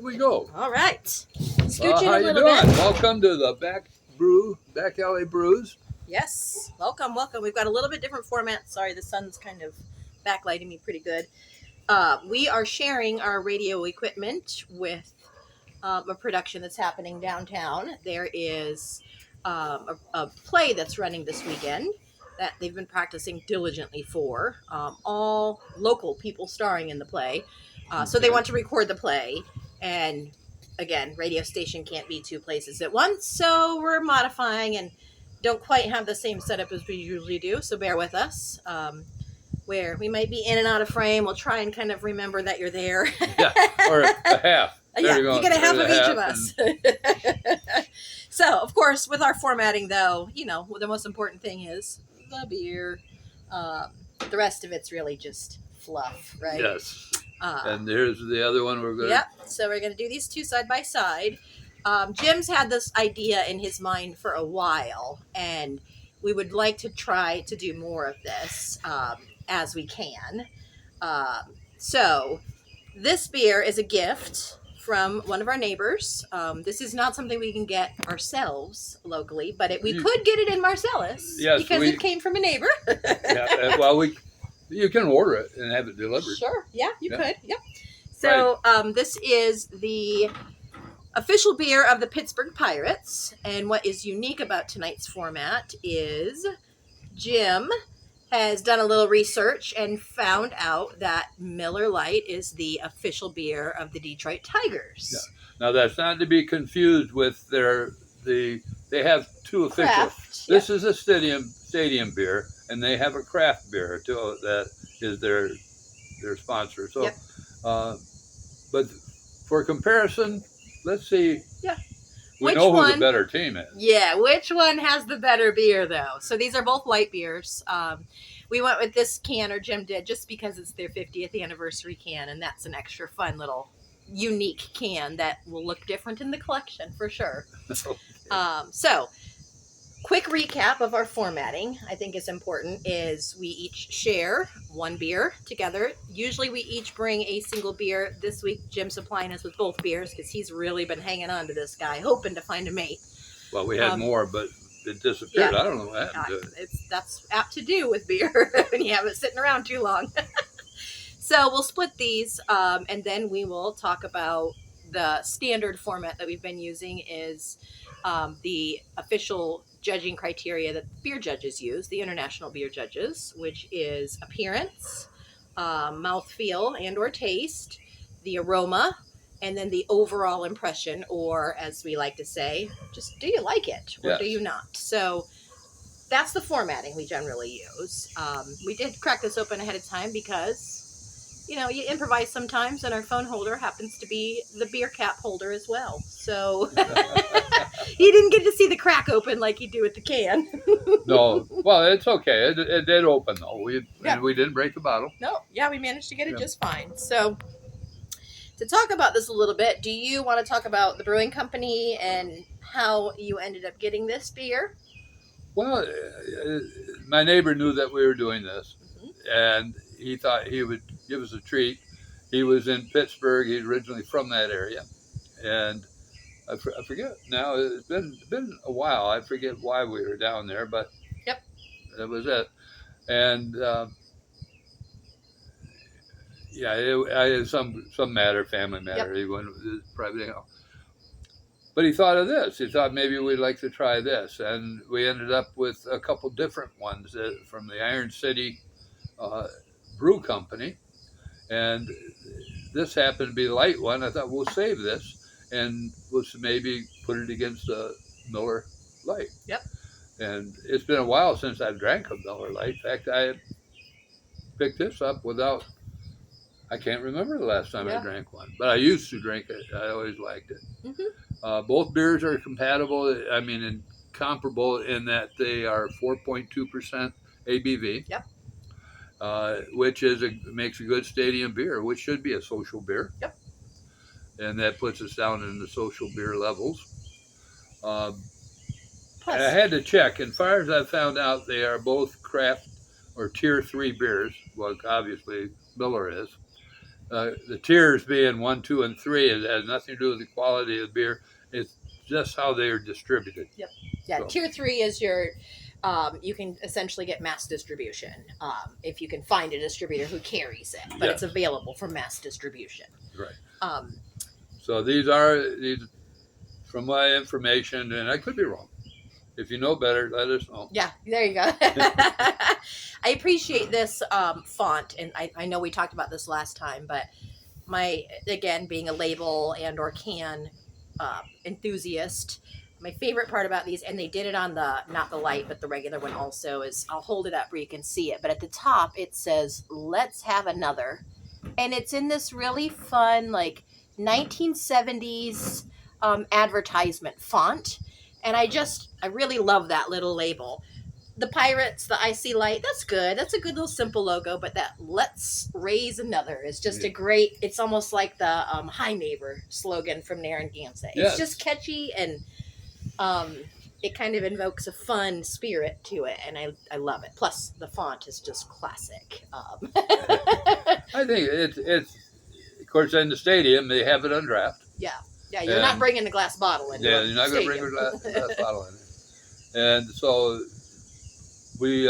There we go. All right. Scooch in How a you little doing? bit. Welcome to the Back Alley Brews. Yes. Welcome. We've got a little bit different format. Sorry, the sun's kind of backlighting me pretty good. We are sharing our radio equipment with a production that's happening downtown. There is a play that's running this weekend that they've been practicing diligently for. All local people starring in the play. So they Okay. want to record the play. And again, radio station can't be two places at once. So we're modifying and don't quite have the same setup as we usually do. So bear with us. Where we might be in and out of frame. We'll try and kind of remember that you're there. Yeah, or a half. Yeah, There you get a half of There's each of us. So, of course, with our formatting, though, the most important thing is the beer. The rest of it's really just fluff, right? Yes. And here's the other one we're going to... Yep. So we're going to do these two side by side. Jim's had this idea in his mind for a while, and we would like to try to do more of this as we can. So this beer is a gift from one of our neighbors. This is not something we can get ourselves locally, but we could get it in Marcellus because it came from a neighbor. Yeah, well, you can order it and have it delivered. Sure. Yeah, you could. Yep. So this is the official beer of the Pittsburgh Pirates. And what is unique about tonight's format is Jim has done a little research and found out that Miller Lite is the official beer of the Detroit Tigers. Yeah. Now, that's not to be confused with they have two official. Craft, this is a stadium beer, and they have a craft beer too that is their sponsor. So, but for comparison, let's see. Yeah. We know who the better team is. Yeah, which one has the better beer, though? So these are both light beers. We went with this can, or Jim did, just because it's their 50th anniversary can, and that's an extra fun little unique can that will look different in the collection for sure. So, quick recap of our formatting, I think is important, is we each share one beer together. Usually we each bring a single beer. This week, Jim's supplying us with both beers because he's really been hanging on to this guy, hoping to find a mate. Well, we had more, but it disappeared. Yeah. I don't know what happened to it. That's apt to do with beer when you have it sitting around too long. So we'll split these, and then we will talk about the standard format that we've been using is the official judging criteria that beer judges use, the international beer judges, which is appearance, mouthfeel and or taste, the aroma, and then the overall impression, or as we like to say, just do you like it or do you not? So that's the formatting we generally use. We did crack this open ahead of time because, you improvise sometimes, and our phone holder happens to be the beer cap holder as well. So he didn't get to see the crack open like you do with the can. No, well, it's okay. It did open, though. And we didn't break the bottle. No, we managed to get it just fine. So to talk about this a little bit, do you want to talk about the brewing company and how you ended up getting this beer? Well, my neighbor knew that we were doing this, and he thought he would give us a treat. He was in Pittsburgh. He's originally from that area, and I forget now. It's been a while. I forget why we were down there, but that was it. And I had some matter, family matter. He went private. But he thought of this. He thought maybe we'd like to try this, and we ended up with a couple different ones from the Iron City Brew Company, and this happened to be the light one. I thought we'll save this, and we'll maybe put it against a Miller Lite. Yep. And it's been a while since I've drank a Miller Lite. In fact, I picked this up without. I can't remember the last time I drank one, but I used to drink it. I always liked it. Mm-hmm. Both beers are compatible. I mean, and comparable in that they are 4.2% ABV. Yep. Which makes a good stadium beer, which should be a social beer. Yep. And that puts us down in the social beer levels. And I had to check, and far as I found out, they are both craft or tier 3 beers. Well, obviously Miller is. The tiers being 1, 2, and 3, it has nothing to do with the quality of the beer. It's just how they are distributed. Yep. Yeah. So. Tier 3 is your. You can essentially get mass distribution if you can find a distributor who carries it, but it's available for mass distribution. Right. So these are from my information, and I could be wrong. If you know better, let us know. Yeah, there you go. I appreciate this font, and I know we talked about this last time, but again, being a label and or can enthusiast, my favorite part about these, and they did it on not the Lite, but the regular one also, is I'll hold it up where you can see it, but at the top it says, "Let's have another," and it's in this really fun, like 1970s advertisement font. And I really love that little label. The Pirates, the IC Lite, that's good. That's a good little simple logo, but that "Let's Raise Another" is just a great, it's almost like the Hi Neighbor slogan from Narragansett. It's just catchy, and it kind of invokes a fun spirit to it, and I love it. Plus, the font is just classic. I think it's, of course, in the stadium, they have it on draft. Yeah. Yeah, you're not bringing a glass bottle in. Yeah, you're not going to bring a glass bottle in. And so we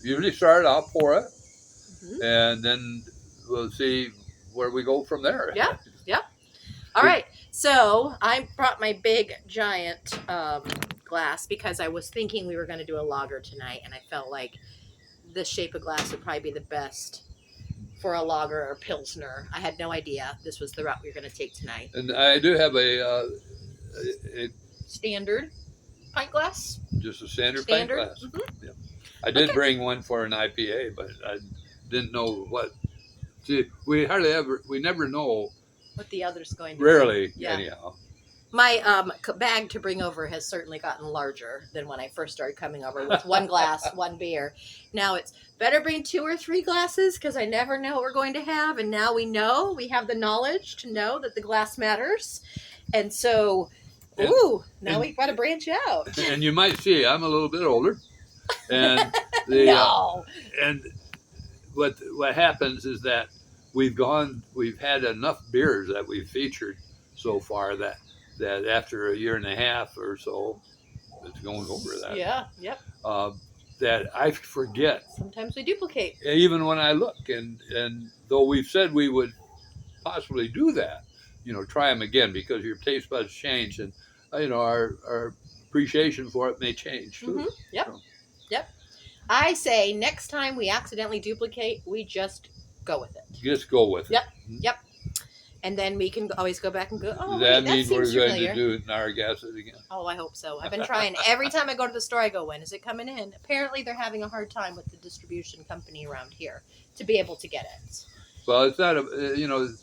usually start out, pour it, and then we'll see where we go from there. Yeah, yeah. All right. So I brought my big, giant glass because I was thinking we were going to do a lager tonight, and I felt like this shape of glass would probably be the best for a lager or pilsner. I had no idea this was the route we were going to take tonight. And I do have a standard pint glass. Just a standard pint glass. Mm-hmm. Yeah. I did bring one for an IPA, but I didn't know what. See, we never know what the other's going to rarely, be. Yeah. Anyhow. My bag to bring over has certainly gotten larger than when I first started coming over with one glass, one beer. Now it's better bring 2 or 3 glasses because I never know what we're going to have. And now we have the knowledge to know that the glass matters. And so, now we've got to branch out. And you might see I'm a little bit older. And and what happens is that we've had enough beers that we've featured so far that after a year and a half or so, it's going over that. Yeah, yep. That I forget. Sometimes we duplicate. Even when I look, and though we've said we would possibly do that, try them again because your taste buds change, and our appreciation for it may change too. Mm-hmm. Yep. So. Yep. I say next time we accidentally duplicate, we just go with it. Just go with it. Yep. Yep. And then we can always go back and go, that means we're going to do Narragansett again. Oh, I hope so. I've been trying. Every time I go to the store, I go, when is it coming in? Apparently, they're having a hard time with the distribution company around here to be able to get it. Well, it's not,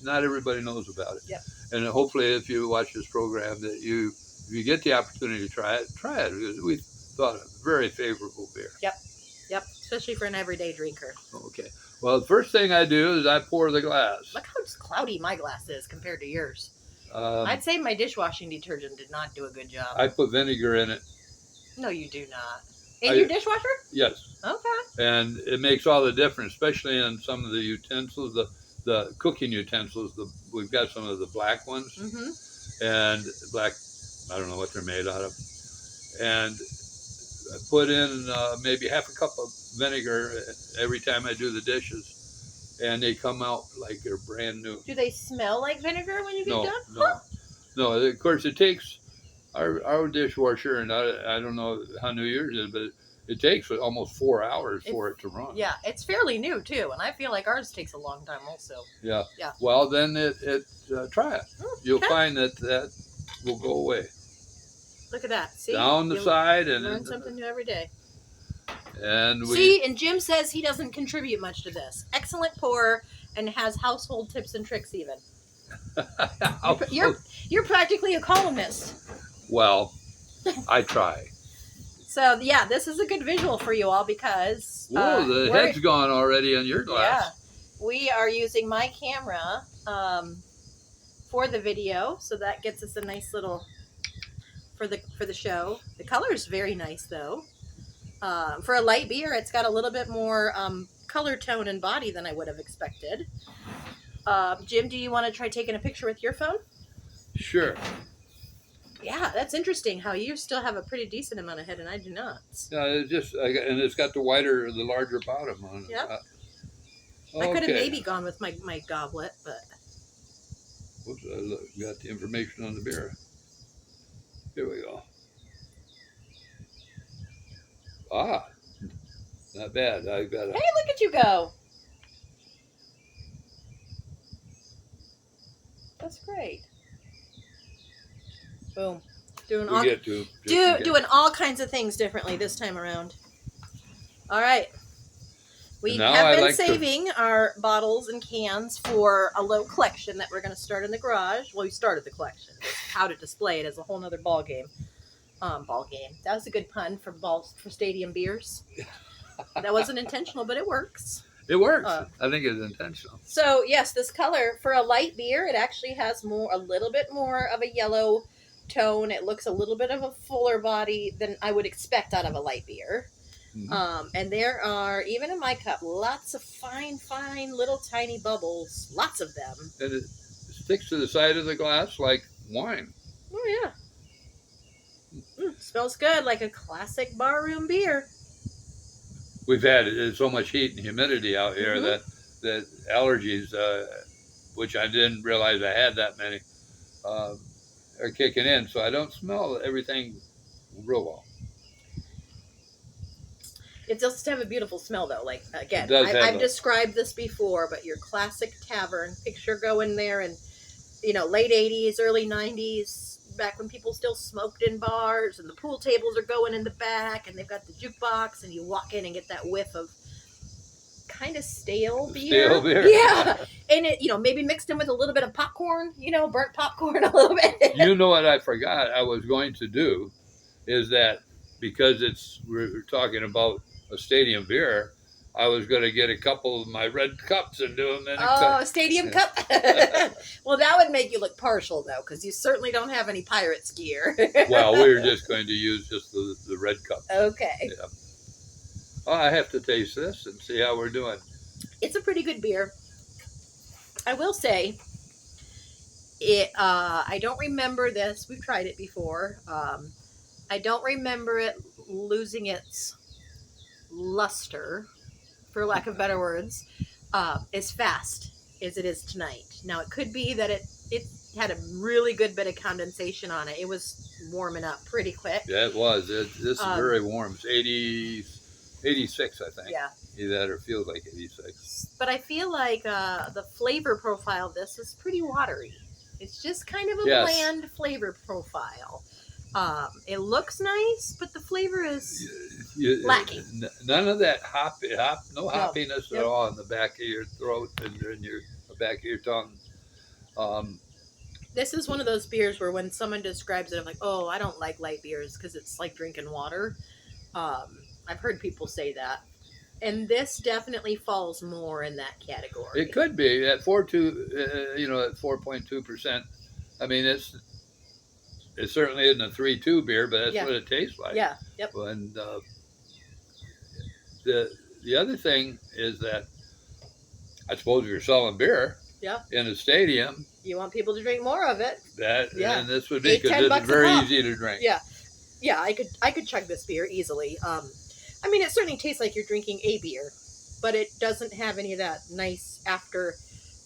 not everybody knows about it. Yep. And hopefully, if you watch this program, that if you get the opportunity to try it, because we thought it a very favorable beer. Yep. Yep. Especially for an everyday drinker. Okay. Well, the first thing I do is I pour the glass. Look how cloudy my glass is compared to yours. I'd say my dishwashing detergent did not do a good job. I put vinegar in it. No, you do not. In your dishwasher? Yes. Okay. And it makes all the difference, especially in some of the utensils, the cooking utensils. We've got some of the black ones. Mm-hmm. And black, I don't know what they're made out of. And I put in maybe half a cup of vinegar every time I do the dishes, and they come out like they're brand new. Do they smell like vinegar when you get done? No. Of course, it takes our dishwasher, and I don't know how new yours is, but it takes almost 4 hours for it to run. Yeah, it's fairly new too, and I feel like ours takes a long time also. Yeah. Yeah. Well, then try it. You'll find that will go away. Look at that. See? Down the side and learn something new every day. And and Jim says he doesn't contribute much to this. Excellent pour and has household tips and tricks even. You're practically a columnist. Well, I try. So yeah, this is a good visual for you all because the head's gone already on your glass. Yeah, we are using my camera for the video, so that gets us a nice little for the show. The color is very nice though. For a light beer, it's got a little bit more color tone and body than I would have expected. Jim, do you want to try taking a picture with your phone? Sure. Yeah, that's interesting how you still have a pretty decent amount of head and I do not. Yeah, and it's got the larger bottom on it. Yep. I could have Okay. maybe gone with my goblet, but Whoops, got the information on the beer. Here we go. Ah, not bad. I got hey, look at you go. That's great. Boom. Doing all, get to doing all kinds of things differently this time around. All right. We have been saving our bottles and cans for a little collection that we're going to start in the garage. Well, we started the collection. How to display it is a whole nother ball game. Ball game. That was a good pun for stadium beers. That wasn't intentional, but it works. It works. I think it's intentional. So yes, this color for a light beer, it actually has a little bit more of a yellow tone. It looks a little bit of a fuller body than I would expect out of a light beer. Mm-hmm. And there are, even in my cup, lots of fine little tiny bubbles. Lots of them. And it sticks to the side of the glass like wine. Oh yeah. Smells good, like a classic barroom beer. We've had so much heat and humidity out here that allergies, which I didn't realize I had that many, are kicking in. So I don't smell everything real well. It does have a beautiful smell, though. Like, again, I've described this before, but your classic tavern. Picture going there in, late 80s, early 90s, back when people still smoked in bars, and the pool tables are going in the back, and they've got the jukebox, and you walk in and get that whiff of kind of stale beer. Stale beer. Yeah. And it, maybe mixed in with a little bit of popcorn, burnt popcorn a little bit. You know what I forgot I was going to do is that because we're talking about a stadium beer, I was going to get a couple of my red cups and do them in a stadium cup. Well, that would make you look partial, though, because you certainly don't have any Pirates gear. Well, we're just going to use just the red cup. Okay. Yeah. Well, I have to taste this and see how we're doing. It's a pretty good beer. I will say, I don't remember this. We've tried it before. I don't remember it losing its luster, for lack of better words, as fast as it is tonight. Now, it could be that it had a really good bit of condensation on it. It was warming up pretty quick. Yeah, it was. This is very warm. It's 86, I think. Yeah. Either that or feels like 86. But I feel like the flavor profile of this is pretty watery. It's just kind of a bland flavor profile. It looks nice, but the flavor is lacking. None of that no hoppiness at all in the back of your throat and in the back of your tongue. This is one of those beers where when someone describes it, I'm like, oh, I don't like light beers because it's like drinking water. I've heard people say that. And this definitely falls more in that category. It could be at 4.2%. I mean, it certainly isn't a 3.2 beer, but that's what it tastes like. Yeah. Yep. And the other thing is that I suppose if you're selling beer in a stadium, you want people to drink more of it. And this would be because it's very easy to drink. Yeah. Yeah, I could chug this beer easily. I mean, it certainly tastes like you're drinking a beer, but it doesn't have any of that nice after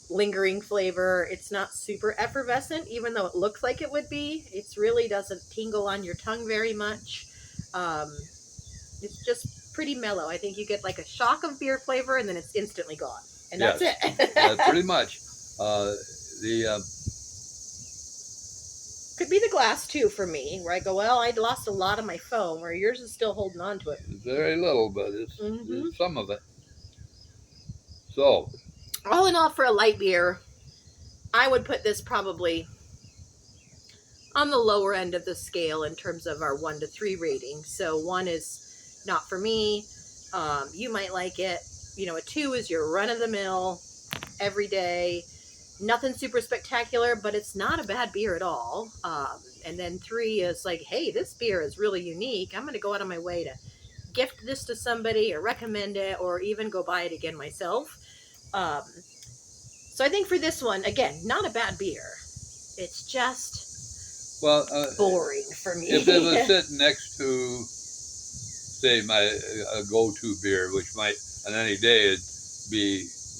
lingering flavor. It's not super effervescent, even though it looks like it would be. It really doesn't tingle on your tongue very much. It's just pretty mellow. I think you get like a shock of beer flavor, and then it's instantly gone. And that's it. Pretty much. Could be the glass, too, for me, where I go, well, I lost a lot of my foam, where yours is still holding on to it. Very little, but it's some of it. So, all in all, for a light beer, I would put this probably on the lower end of the scale in terms of our 1 to 3 rating. So 1 is not for me. You might like it. A 2 is your run-of-the-mill, every day. Nothing super spectacular, but it's not a bad beer at all. And then 3 is like, hey, this beer is really unique. I'm going to go out of my way to gift this to somebody or recommend it or even go buy it again myself. So So I think for this one, again, not a bad beer. It's just boring for me. If it was sitting next to, say, my a go-to beer, which might on any day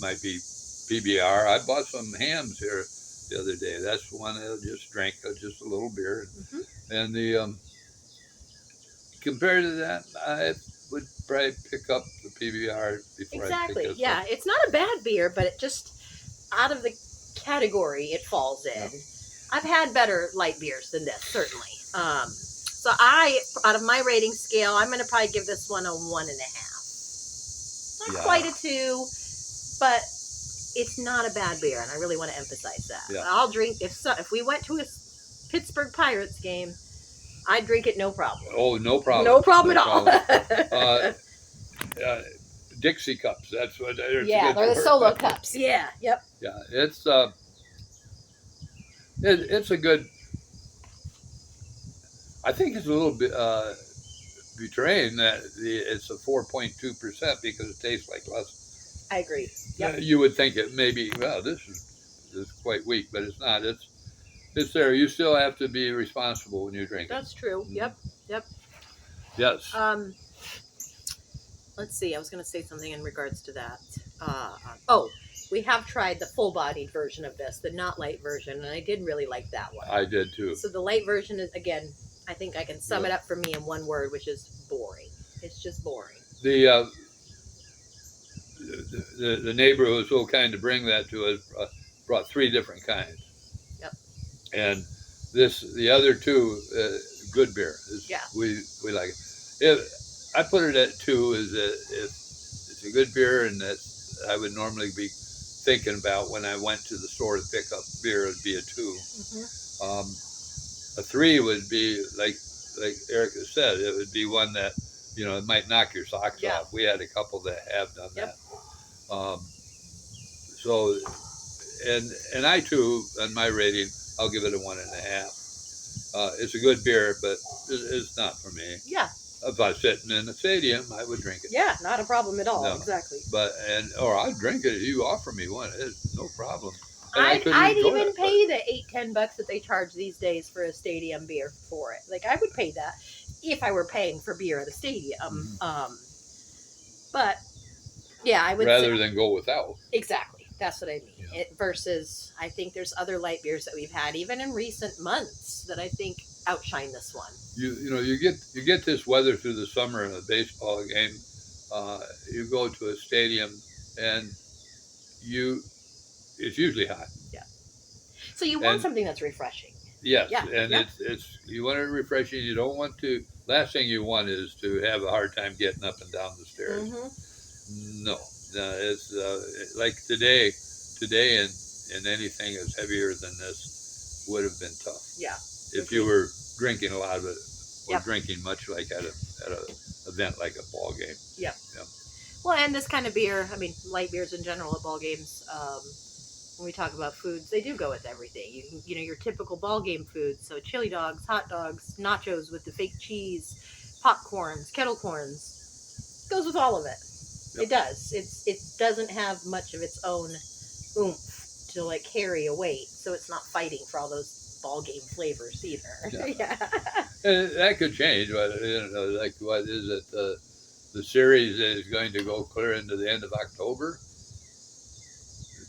might be PBR. I bought some hams here the other day. That's one I just drank, just a little beer, and the compared to that, I would probably pick up the PBR before I pick this up. It's not a bad beer, but it just out of the category it falls in. Yeah. I've had better light beers than this, certainly. So out of my rating scale, I'm going to probably give this one a 1.5. Not quite a 2, but it's not a bad beer, and I really want to emphasize that. Yeah. I'll drink if we went to a Pittsburgh Pirates game, I'd drink it, no problem. Oh, no problem. No problem at all. Dixie cups. That's what they're. Yeah, they're the solo cups. Yeah. Yep. Yeah, it's a good. I think it's a little bit betraying that it's a 4.2% because it tastes like less. I agree. Yep. You would think it maybe, well, this is quite weak, but it's not. It's there. You still have to be responsible when you drink it. That's true. Yep. Yes. Let's see. I was going to say something in regards to that. We have tried the full-bodied version of this, the not light version, and I did really like that one. I did too. So the light version is, again, I think I can sum it up for me in one word, which is boring. It's just boring. The neighbor who was so kind to bring that to us brought 3 different kinds. Yep. And the other 2, good beer. We like it. I put it at 2. It's a good beer, and that I would normally be thinking about when I went to the store to pick up beer. It'd be a 2. A 3 would be like Erica said. It would be one that it might knock your socks off. We had a couple that have done that. So, and I too, on my rating, I'll give it a 1.5. It's a good beer, but it's not for me. Yeah. If I was sitting in a stadium, I would drink it. Yeah, not a problem at all. No. Exactly. Or I'd drink it if you offer me one. It's no problem. I'd even pay the $8-10 that they charge these days for a stadium beer for it. Like, I would pay that if I were paying for beer at a stadium. But yeah, I would rather than go without. Exactly. That's what I mean. Yeah. Versus, I think there's other light beers that we've had even in recent months that I think outshine this one. You get this weather through the summer in a baseball game. You go to a stadium and it's usually hot. Yeah. So you want something that's refreshing. Yes, yeah. And it's you want it refreshing. You don't want to. Last thing you want is to have a hard time getting up and down the stairs. No, it's like today, and anything as heavier than this would have been tough. Yeah. If you were drinking a lot of it, or drinking much like at a event like a ball game. Yeah. Well, and this kind of beer, I mean, light beers in general at ball games. When we talk about foods, they do go with everything. Your typical ball game foods. So chili dogs, hot dogs, nachos with the fake cheese, popcorns, kettle corns. Goes with all of it. Yep. It does. It doesn't have much of its own oomph to like carry a weight, so it's not fighting for all those ball game flavors either. Yeah. And that could change, but like what is it? The series is going to go clear into the end of October.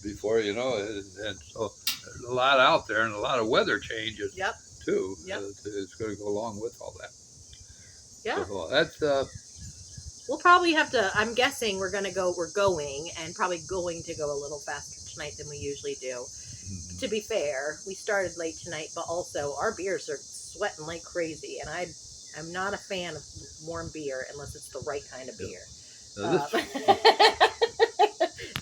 Before and so there's a lot out there and a lot of weather changes too. It's going to go along with all that. Yeah. So that's we'll probably have to. I'm guessing we're going and probably going to go a little faster tonight than we usually do. Mm-hmm. To be fair, we started late tonight, but also our beers are sweating like crazy, and I'm not a fan of warm beer unless it's the right kind of beer.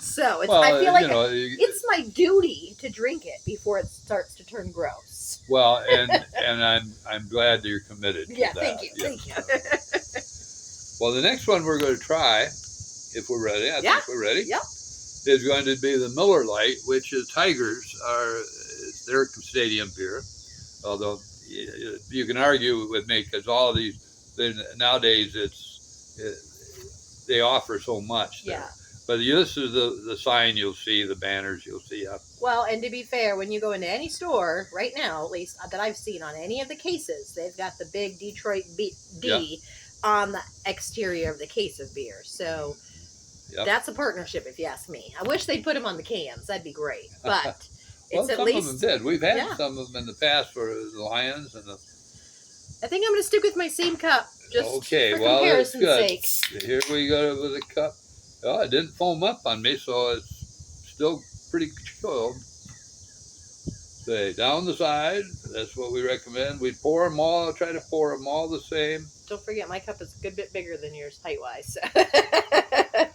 So I feel like it's my duty to drink it before it starts to turn gross. Well, and I'm glad that you're committed to that. Thank you. Thank you. Well, the next one we're going to try, if we're ready, I think we're ready. Yep. Is going to be the Miller Lite, which is Tigers their stadium beer. Although you can argue with me because all of these nowadays they offer so much. Yeah. But this is the sign you'll see, the banners you'll see up. Well, and to be fair, when you go into any store right now, at least that I've seen on any of the cases, they've got the big Detroit D on the exterior of the case of beer. So that's a partnership, if you ask me. I wish they'd put them on the cans. That'd be great. But well, it's at some least of them did. We've had some of them in the past for the Lions and the. I think I'm going to stick with my same cup, just for comparison's sake. Here we go with a cup. Oh, it didn't foam up on me, so it's still pretty chilled. Say down the side. That's what we recommend. We pour them all. Try to pour them all the same. Don't forget, my cup is a good bit bigger than yours height-wise.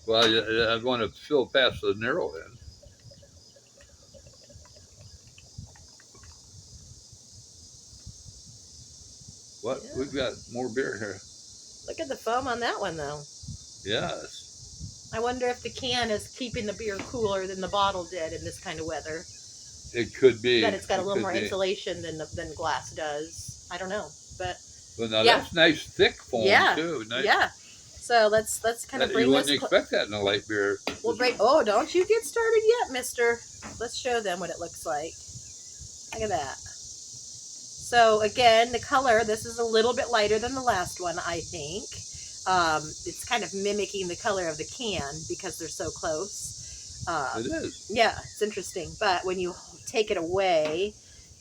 Well, I want to fill past the narrow end. What? Yeah. We've got more beer here. Look at the foam on that one, though. Yes. I wonder if the can is keeping the beer cooler than the bottle did in this kind of weather. It could be. That it's got a little more insulation than glass does. I don't know, but. Well, now that's nice thick foam too. Nice. Yeah. So let's kind of bring this. You wouldn't expect that in a light beer. We'll break. Oh, don't you get started yet, Mister? Let's show them what it looks like. Look at that. So again, the color. This is a little bit lighter than the last one, I think. It's kind of mimicking the color of the can because they're so close. It is. Yeah, it's interesting. But when you take it away,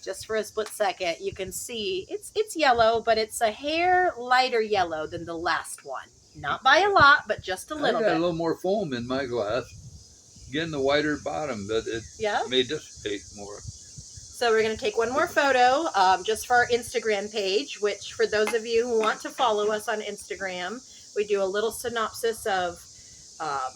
just for a split second, you can see it's yellow, but it's a hair lighter yellow than the last one. Not by a lot, but just a little bit. I got a little more foam in my glass. Again, the whiter bottom, but it may dissipate more. So we're going to take one more photo just for our Instagram page, which for those of you who want to follow us on Instagram, we do a little synopsis of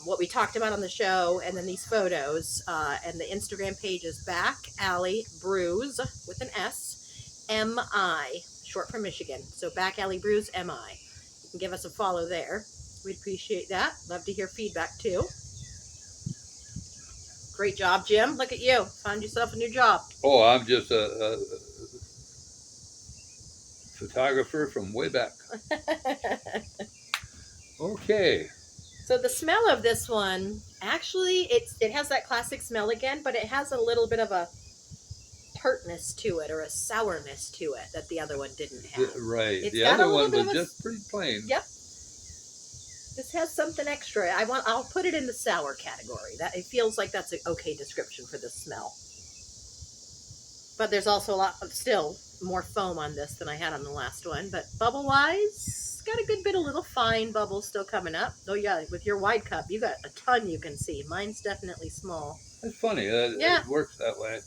what we talked about on the show and then these photos. And the Instagram page is Back Alley Brews with an S, M-I, short for Michigan. So Back Alley Brews, M-I. You can give us a follow there. We'd appreciate that. Love to hear feedback too. Great job, Jim. Look at you. Found yourself a new job. Oh, I'm just a photographer from way back. Okay. So the smell of this one, actually, it has that classic smell again, but it has a little bit of a tartness to it or a sourness to it that the other one didn't have. Right. The other one was just pretty plain. Yep. This has something extra. I'll put it in the sour category. That it feels like that's an okay description for this smell. But there's also still more foam on this than I had on the last one. But bubble wise, got a good bit of little fine bubbles still coming up. Oh yeah, with your wide cup, you got a ton you can see. Mine's definitely small. It's funny. It works that way.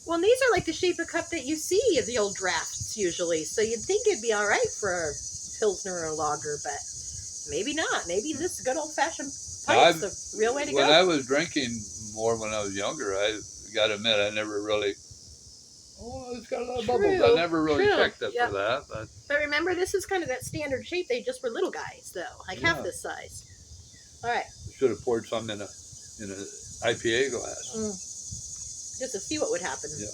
Well, and these are like the shape of cup that you see in the old drafts usually. So you'd think it'd be all right for a Pilsner or a lager, but maybe not. Maybe this good old-fashioned pipe's the real way to go. When I was drinking more when I was younger, I got to admit, I never really... Oh, it's got a lot of bubbles. I never really checked it for that. But remember, this is kind of that standard shape. They just were little guys, though. Like half this size. All right. Should have poured some in a IPA glass. Just to see what would happen. Yeah.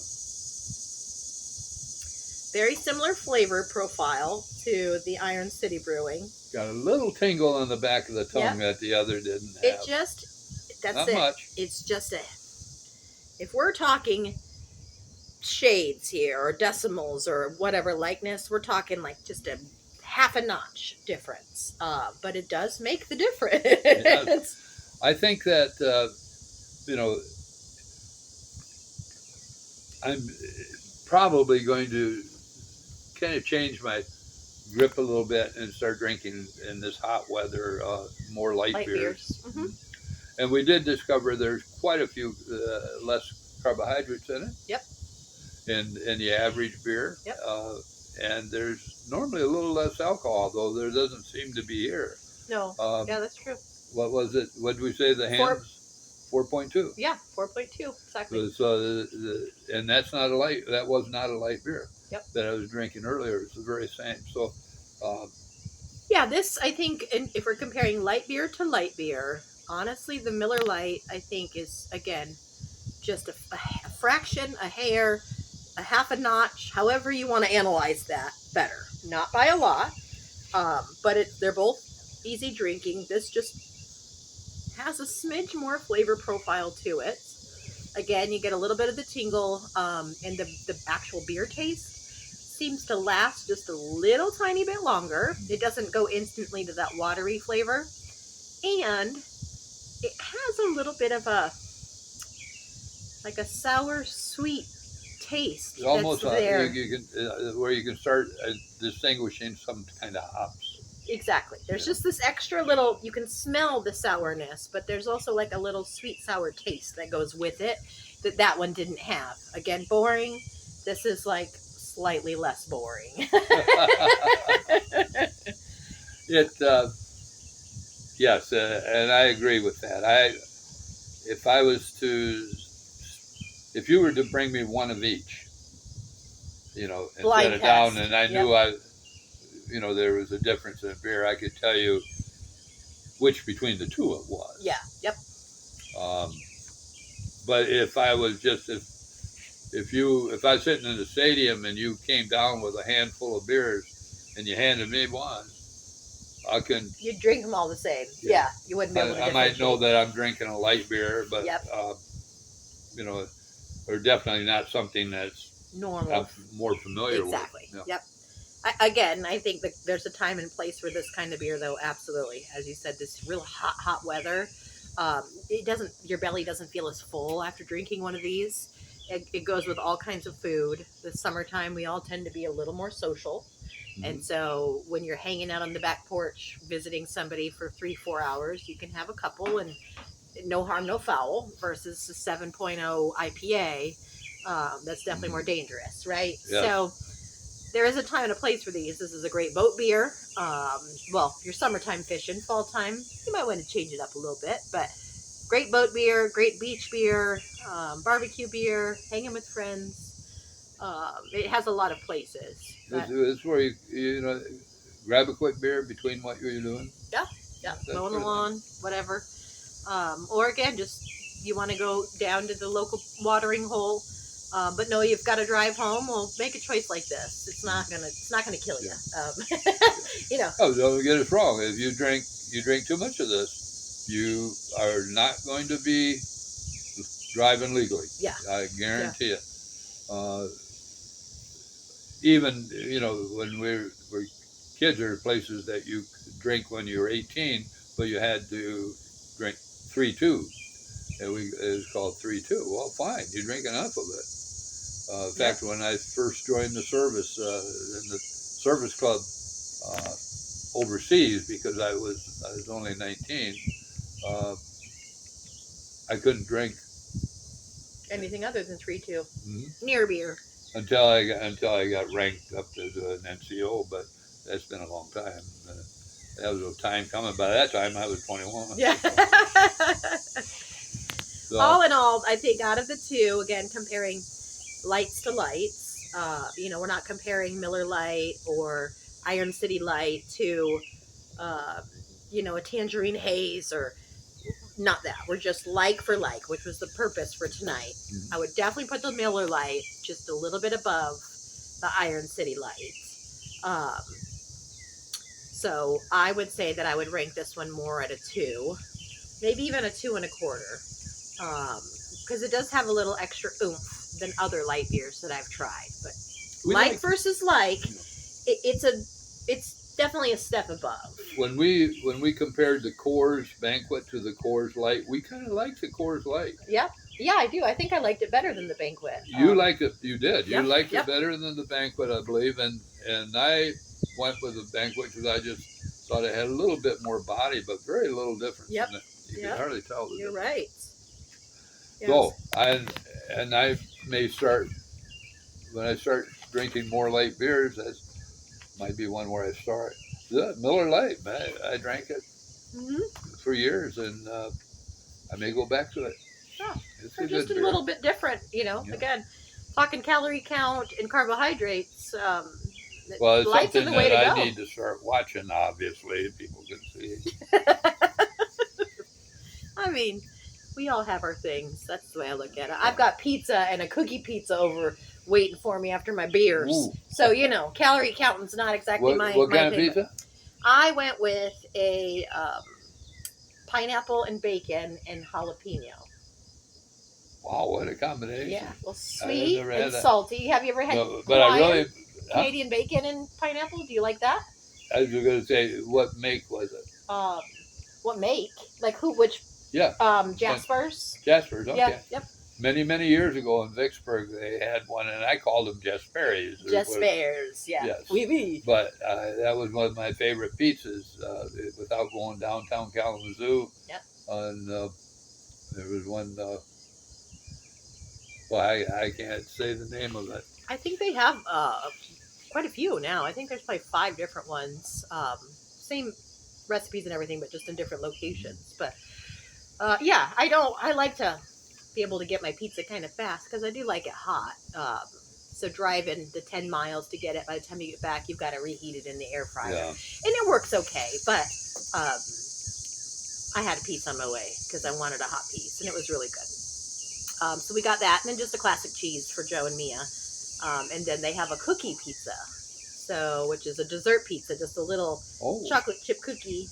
Very similar flavor profile to the Iron City Brewing. Got a little tingle on the back of the tongue that the other didn't have. That's not it. Much. It's just if we're talking shades here or decimals or whatever likeness, we're talking like just a half a notch difference. But it does make the difference. Yes. I think that, I'm probably going to kind of change my grip a little bit and start drinking in this hot weather more light beers. Mm-hmm. And we did discover there's quite a few less carbohydrates in it. Yep. In the average beer. Yep. And there's normally a little less alcohol, though there doesn't seem to be here. No. Yeah, that's true. What was it? What did we say? The hands? 4.2. Yeah, 4.2 exactly. So and that's not a light. That was not a light beer. Yep. That I was drinking earlier. It's the very same. So. Yeah, this I think, if we're comparing light beer to light beer, honestly, the Miller Lite I think is again just a fraction, a hair, a half a notch, however you want to analyze that, better. Not by a lot, but they're both easy drinking. This just has a smidge more flavor profile to it. Again, you get a little bit of the tingle, and the actual beer taste seems to last just a little tiny bit longer. It doesn't go instantly to that watery flavor, and it has a little bit of a like a sour sweet taste Almost that's there. you can where you can start distinguishing some kind of hops. Exactly. There's Yeah. just this extra little, you can smell the sourness, but there's also like a little sweet sour taste that goes with it that one didn't have. Again, boring. This is like slightly less boring. It yes, and I agree with that. If I was to, if you were to bring me one of each, Blind instead of down, test. and I knew there was a difference in beer, I could tell you which between the two it was. Yeah. Yep. But if I was just if I was sitting in the stadium and you came down with a handful of beers and you handed me one, you'd drink them all the same. Yeah, you wouldn't be able to. I might know that I'm drinking a light beer, but yep. Or definitely not something that's normal. I'm more familiar exactly. with. Yeah. Yep. I think that there's a time and place for this kind of beer, though. Absolutely, as you said, this real hot weather. Your belly doesn't feel as full after drinking one of these. It goes with all kinds of food. This summertime, we all tend to be a little more social. Mm-hmm. And so when you're hanging out on the back porch, visiting somebody for 3-4 hours, you can have a couple and no harm, no foul, versus the 7.0 IPA. That's definitely more dangerous, right? Yeah. So there is a time and a place for these. This is a great boat beer. Your summertime fishing, fall time, you might want to change it up a little bit, but great boat beer, great beach beer, barbecue beer, hanging with friends. It has a lot of places. It's where you grab a quick beer between what you're doing. Yeah, mowing the lawn, whatever. Or again, just you want to go down to the local watering hole, but no, you've got to drive home. Well, make a choice like this. It's not gonna kill you. Yeah. Oh, don't get us wrong. If you drink too much of this, you are not going to be driving legally. Yeah, I guarantee it. Even when we're kids, there are places that you could drink when you were 18, but you had to drink 3-2. It was called 3-2. Well, fine, you drink enough of it. In fact, when I first joined the service in the service club overseas, because I was only 19, I couldn't drink anything other than 3-2. Mm-hmm. Near beer. Until I got ranked up to an NCO, but that's been a long time. That was a time coming. By that time, I was 21. Yeah. So, all in all, I think out of the two, again, comparing lights to lights, we're not comparing Miller Lite or Iron City Light to, a Tangerine Haze or not that. We're just like for like, which was the purpose for tonight. Mm-hmm. I would definitely put the Miller Lite just a little bit above the Iron City Light. So I would say that I would rank this one more at a 2, maybe even a 2 1/4. Because it does have a little extra oomph than other light beers that I've tried. But versus it's definitely a step above. When we compared the Coors Banquet to the Coors Light, we kind of liked the Coors Light. Yeah, I do. I think I liked it better than the Banquet. You liked it. You did. You liked it better than the Banquet, I believe, and I went with the Banquet because I just thought it had a little bit more body, but very little difference. Yep. In it. You can hardly tell the You're difference. right. Yes. So I may start when I start drinking more light beers. That might be one where I start. The Miller Lite, man, I drank it for years, and I may go back to it. Yeah, it's just a little bit different, Again, talking calorie count and carbohydrates. Well, it's Light's something the way that to I need to start watching. Obviously, people can see. I mean, we all have our things. That's the way I look at it. I've got pizza and a cookie pizza over waiting for me after my beers. Ooh. So, calorie counting's not exactly my What kind my of pizza? I went with a pineapple and bacon and jalapeno. Wow, what a combination! Yeah, well, I sweet never and had that. salty. Have you ever had No, but I really, huh? Canadian bacon and pineapple? Do you like that? I was going to say, what make was it? Um, what make? Like who? Which? Yeah, Jasper's. Jasper's. Okay. Yep, yep. Many years ago in Vicksburg, they had one, and I called them Jasper's. Jasper's, yeah. Yes. Oui, oui. But that was one of my favorite pizzas. Without going downtown Kalamazoo, Yep. And there was one. Well, I can't say the name of it. I think they have quite a few now. I think there's probably 5 different ones. Same recipes and everything, but just in different locations. But yeah, I like to be able to get my pizza kind of fast because I do like it hot. So driving the 10 miles to get it, by the time you get back, you've got to reheat it in the air fryer. Yeah. And it works okay, but I had a piece on my way because I wanted a hot piece, and it was really good. So we got that, and then just a classic cheese for Joe and Mia. And then they have a cookie pizza, which is a dessert pizza, just a little chocolate chip cookie,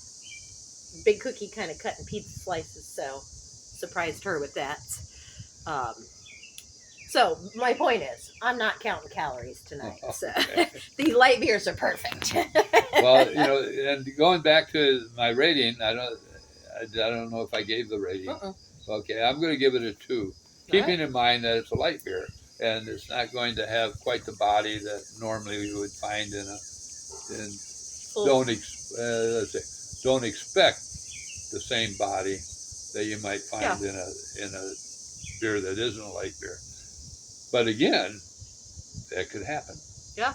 big cookie kind of cut in pizza slices. So surprised her with that. So my point is, I'm not counting calories tonight. So the light beers are perfect. Well, and going back to my rating, I don't know if I gave the rating. Okay, I'm going to give it a 2. Keeping in mind that it's a light beer and it's not going to have quite the body that normally you would find don't expect the same body that you might find in a beer that isn't a light beer. But again, that could happen. Yeah.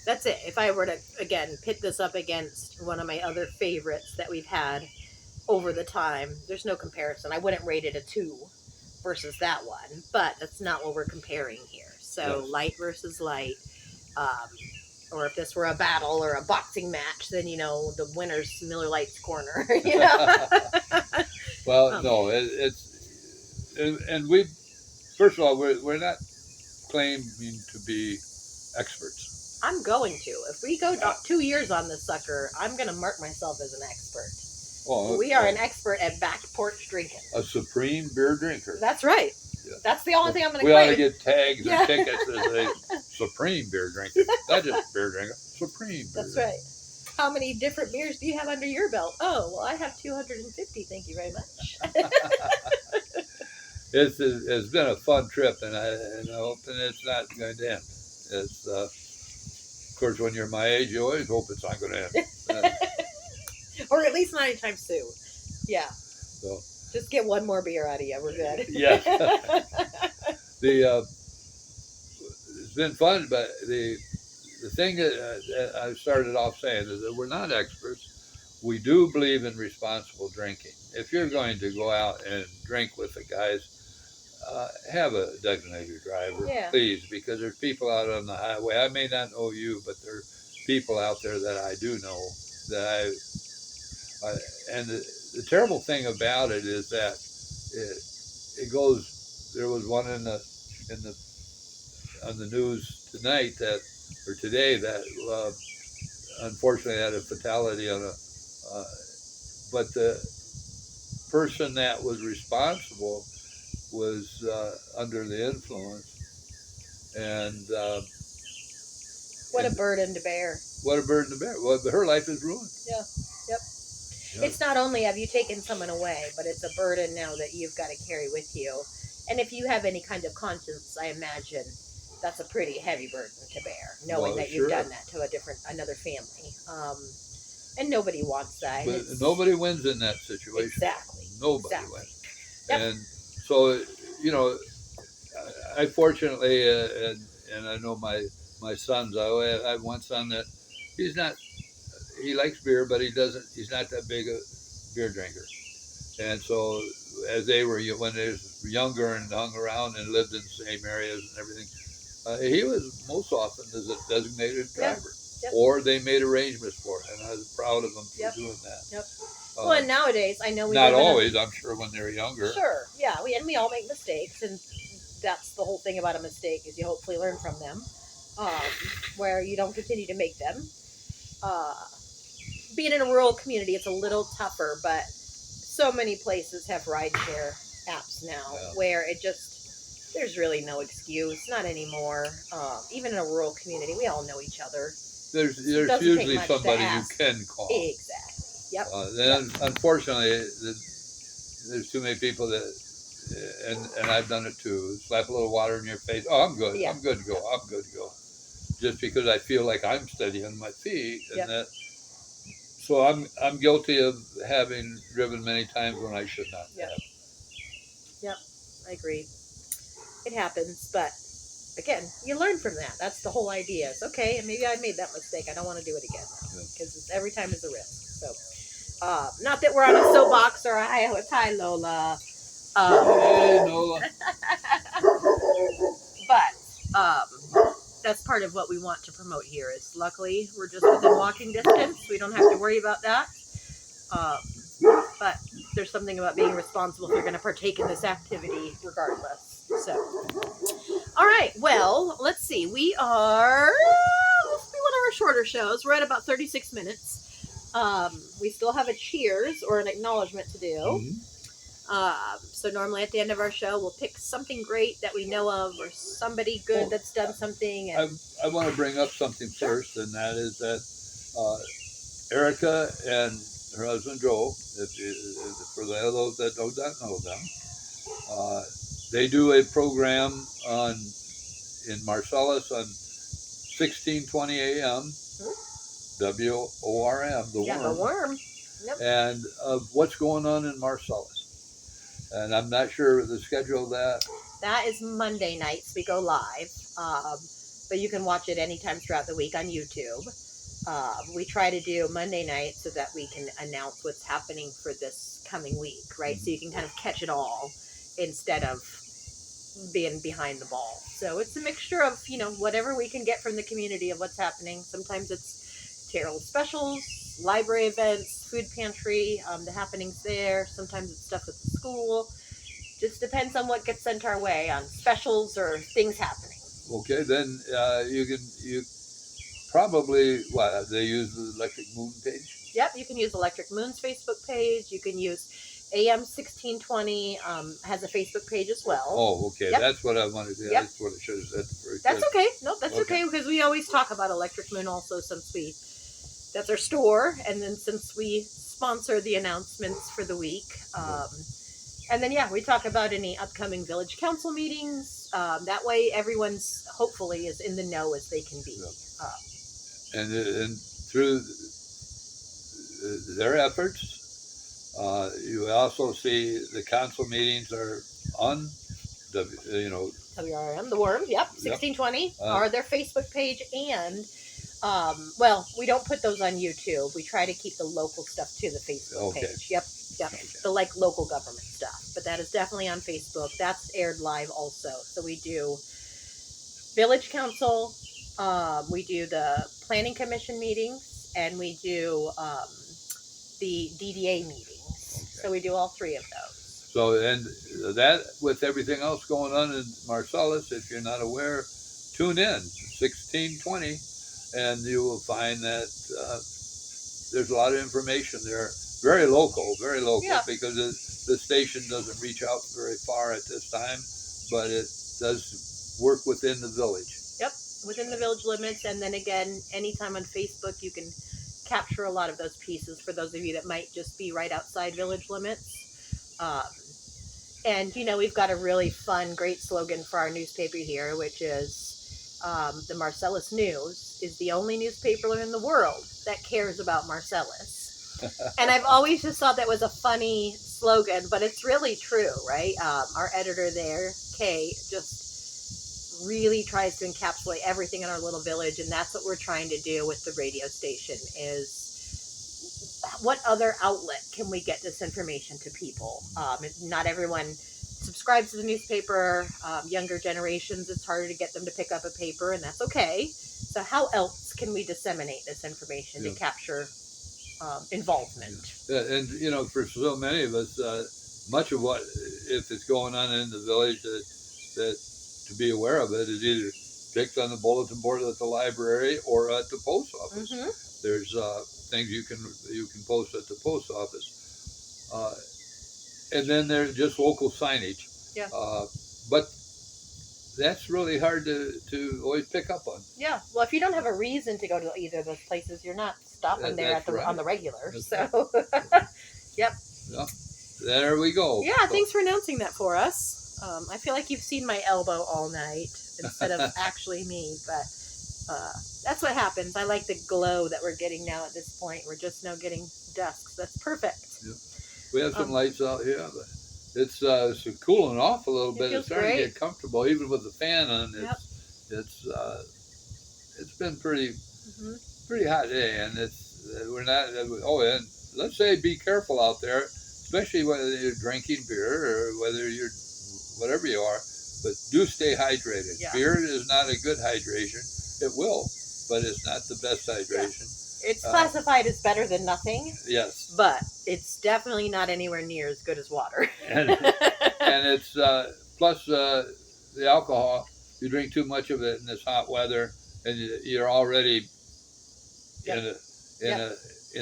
That's it. If I were to again pit this up against one of my other favorites that we've had over the time, there's no comparison. I wouldn't rate it a 2 versus that one, but that's not what we're comparing here. So light versus light, or if this were a battle or a boxing match, then the winner's Miller Lite's corner. Well, no, it's and we first of all we're not claiming to be experts. I'm going to. If we go 2 years on this sucker, I'm going to mark myself as an expert. We are an expert at back porch drinking. A supreme beer drinker. That's right. Yeah. That's the only thing I'm going to claim. We ought to get tags and tickets as a supreme beer drinker. Not just beer drinker, supreme beer That's drinker. Right. How many different beers do you have under your belt? Oh, well, I have 250. Thank you very much. It's been a fun trip, and I hope it's not going to end. It's of course, when you're my age, you always hope it's not going to end. Or at least not anytime soon. Yeah. So just get one more beer out of you. We're good. Yeah. It's been fun, but the thing that I started off saying is that we're not experts. We do believe in responsible drinking. If you're going to go out and drink with the guys, have a designated driver, please, because there's people out on the highway. I may not know you, but there are people out there that I do know that and the terrible thing about it is that it goes. There was one on the news tonight today that unfortunately had a fatality on but the person that was responsible was under the influence, and what a burden to bear. What a burden to bear. Well, her life is ruined. Yeah. Yep. It's not only have you taken someone away, but it's a burden now that you've got to carry with you. And if you have any kind of conscience, I imagine that's a pretty heavy burden to bear, knowing that you've done that to another family. And nobody wants that. But nobody wins in that situation. Exactly. Nobody wins. Yep. And so, I fortunately, and I know my sons, I have one son that he likes beer, but he's not that big a beer drinker. And so when they were younger and hung around and lived in the same areas and everything, he was most often as a designated driver. Yep. Or they made arrangements for it, and I was proud of them for doing that. Yep. Well, and nowadays, I know we not always. I'm sure when they're younger. Sure, yeah, we all make mistakes, and that's the whole thing about a mistake is you hopefully learn from them, where you don't continue to make them. Being in a rural community, it's a little tougher, but so many places have rideshare apps now where there's really no excuse, not anymore. Even in a rural community, we all know each other. There's doesn't take usually much to somebody you ask. can call. Exactly. Yep. Then unfortunately, there's too many people that, and I've done it too. Slap a little water in your face. Oh, I'm good. Yeah. I'm good to go. I'm good to go. Just because I feel like I'm steady on my feet, and that. So I'm guilty of having driven many times when I should not have. Yep. I agree. It happens, but again, you learn from that. That's the whole idea. It's okay, and maybe I made that mistake. I don't want to do it again because every time is a risk. So, not that we're on a soapbox or a hi Lola. Hey, Nola. But that's part of what we want to promote here. Is luckily we're just within walking distance. We don't have to worry about that. But there's something about being responsible if you're going to partake in this activity, regardless. So, all right. Well, let's see. This will be one of our shorter shows. We're at about 36 minutes. We still have a cheers or an acknowledgement to do. Mm-hmm. So normally at the end of our show, we'll pick something great that we know of or somebody good that's done something. And I want to bring up something first, and that is that Erica and her husband Joe, for those that do not know them, they do a program in Marcellus on 1620 AM, WORM, the worm. Yep. And of what's going on in Marcellus. And I'm not sure the schedule of that. That is Monday nights. We go live, but you can watch it anytime throughout the week on YouTube. We try to do Monday night so that we can announce what's happening for this coming week, right? Mm-hmm. So you can kind of catch it all instead of being behind the ball. So it's a mixture of, whatever we can get from the community of what's happening. Sometimes it's Terrell specials, library events, food pantry, the happenings there. Sometimes it's stuff at the school. Just depends on what gets sent our way on specials or things happening. Okay, then you probably, they use the Electric Moon page? Yep, you can use Electric Moon's Facebook page. You can use AM 1620 has a Facebook page as well. Oh, okay. Yep. That's what I wanted to. Yep. That's what I should have said first. That's okay. No, that's okay because we always talk about Electric Moon also since that's our store, and then since we sponsor the announcements for the week. And then, we talk about any upcoming village council meetings. That way everyone's hopefully as in the know as they can be. Yep. And through their efforts, you also see the council meetings are on WRM, the Worm, 1620, or their Facebook page, and we don't put those on YouTube. We try to keep the local stuff to the Facebook page. Yep. Okay. The local government stuff, but that is definitely on Facebook. That's aired live also. So we do village council, we do the planning commission meetings, and we do the DDA meetings. Okay. So we do all three of those. So, and that with everything else going on in Marcellus, if you're not aware, tune in 1620, and you will find that there's a lot of information there. Very local, because the station doesn't reach out very far at this time, but it does work within the village. Yep, within the village limits, and then again, anytime on Facebook, you can capture a lot of those pieces for those of you that might just be right outside village limits. And, we've got a really fun, great slogan for our newspaper here, which is the Marcellus News is the only newspaper in the world that cares about Marcellus. And I've always just thought that was a funny slogan, but it's really true, right? Our editor there, Kay, just really tries to encapsulate everything in our little village, and that's what we're trying to do with the radio station is what other outlet can we get this information to people? Not everyone subscribes to the newspaper. Younger generations, it's harder to get them to pick up a paper, and that's okay. So how else can we disseminate this information to capture involvement? And for so many of us, much of what, if it's going on in the village, that to be aware of it is either picked on the bulletin board at the library or at the post office. Mm-hmm. There's things you can post at the post office. and then there's just local signage. Yeah. But that's really hard to always pick up on. Yeah. Well, if you don't have a reason to go to either of those places, you're not stopping there That's right. on the regular. That's So, yep. Yeah. There we go. Yeah. Thanks for announcing that for us. I feel like you've seen my elbow all night instead of actually me, but that's what happens. I like the glow that we're getting now at this point. We're just now getting dusk. So that's perfect. Yeah. We have some lights out here, but it's cooling off a little bit. It's starting to get comfortable, even with the fan on. It's been pretty hot day, and we're not. Oh, and let's say be careful out there, especially whether you're drinking beer or whether you're whatever you are. But do stay hydrated. Yeah. Beer is not a good hydration. It will, but it's not the best hydration. Yeah. It's classified as better than nothing. Yes. But it's definitely not anywhere near as good as water. And it's plus the alcohol. You drink too much of it in this hot weather, and you're already in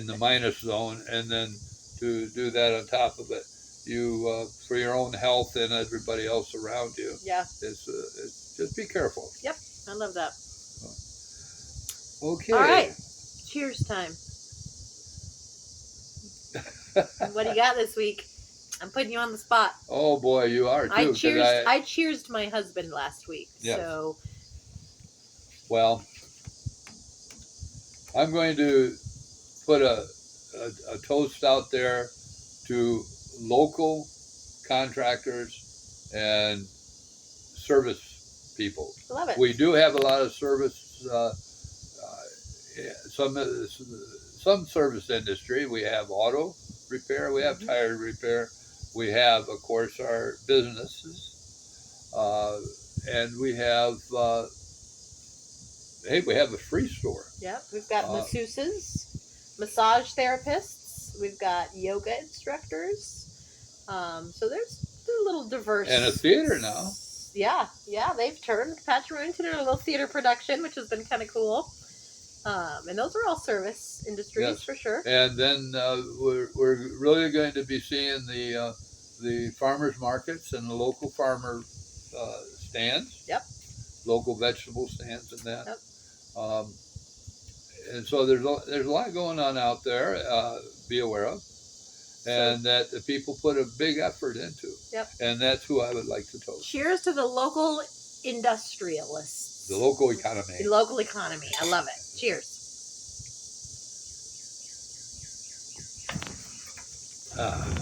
the minus zone, and then to do that on top of it, you for your own health and everybody else around you. Yeah. It's just be careful. Yep, I love that. Okay. All right, cheers time. What do you got this week? I'm putting you on the spot. Oh boy, you are too. I cheersed my husband last week. Yes. So. Well, I'm going to put a toast out there to local contractors and service people. Love it. We do have a lot of service. Some service industry. We have auto repair. We have tire repair. We have, of course, our businesses, and we have. We have a free store. Yep, we've got masseuses, massage therapists. We've got yoga instructors. So there's a little diverse. And a theater now. Yeah, they've turned Patrick Remington into a little theater production, which has been kind of cool. And those are all service industries for sure. And then we're really going to be seeing the farmers markets and the local farmer stands. Yep. Local vegetable stands and that. Yep. And so there's a lot going on out there. Be aware of. And that the people put a big effort into. Yep. And that's who I would like to toast. Cheers to the local industrialists. The local economy. The local economy. I love it. Cheers. Ah.